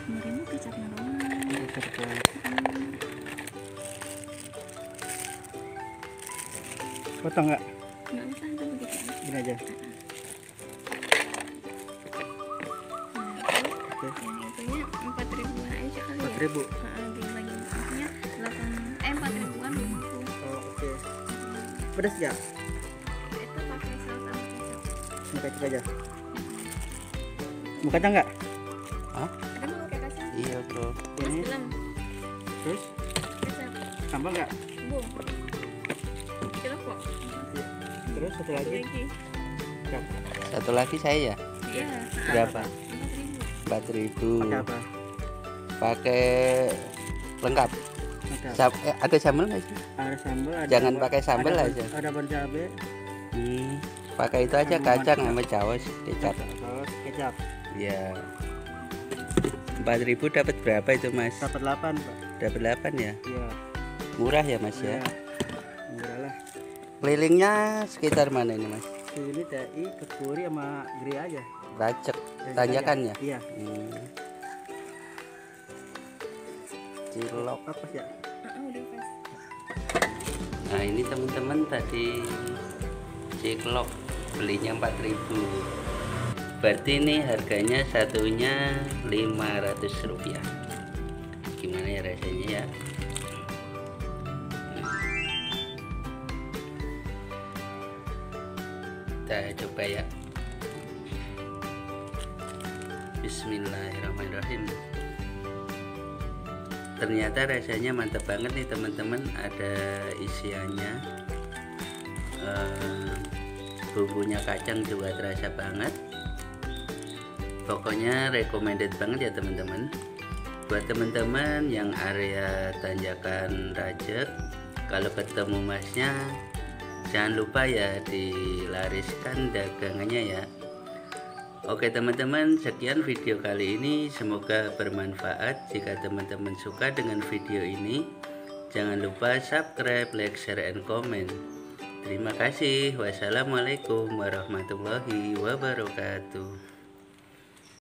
Merimu kecapnya doang. Potong nggak? Nggak usah, itu begitu. Gini aja. Nah, yang itunya 4.000-an aja kali ya. 4.000. Dibagi maksudnya 4.000-an gitu. Oh, oke. Pedas ya? Itu pakai saus sama kecap. Ini kecap aja. Mau kacang nggak? Hah? Ada mau pakai kacang? Iya bro. Mas Ini. belum. Terus Kecap. sambal nggak? Bu. Cilok kok. Terus satu Satu lagi. lagi. Berapa? Satu lagi saya ya. Iya. Berapa? 4.000. 4.000. Pakai apa? Pakai lengkap. Pakai Ada sambal nggak sih? ada sambal. Ada Jangan pakai sambal ada, aja. Ada ban cabai. Pakai itu aja, Sama kacang mantap. sama saus kecap. Saus kecap. Ya. 4.000 dapat berapa itu mas? Dapat 8 Pak. Dapat 8 ya. Iya. Murah ya mas Iya. ya. Murah lah. Kelilingnya sekitar mana ini mas? Ini TI, Kekuri sama Gri aja. Racek, Dan tanjakan aja. ya. Iya. Cilok. Apa ya? Udah pas. Nah ini teman-teman tadi cilok belinya 4.000. Berarti ini harganya satunya 500 rupiah. Gimana ya rasanya ya? Kita coba ya. Bismillahirrahmanirrahim. Ternyata rasanya mantap banget nih teman-teman. Ada isiannya, bumbunya kacang juga terasa banget. Pokoknya recommended banget ya teman-teman. Buat teman-teman yang area Tanjakan Rajek, kalau ketemu masnya jangan lupa ya dilariskan dagangannya ya. Oke teman-teman, sekian video kali ini, semoga bermanfaat. Jika teman-teman suka dengan video ini, jangan lupa subscribe, like, share, and comment. Terima kasih. Wassalamualaikum warahmatullahi wabarakatuh.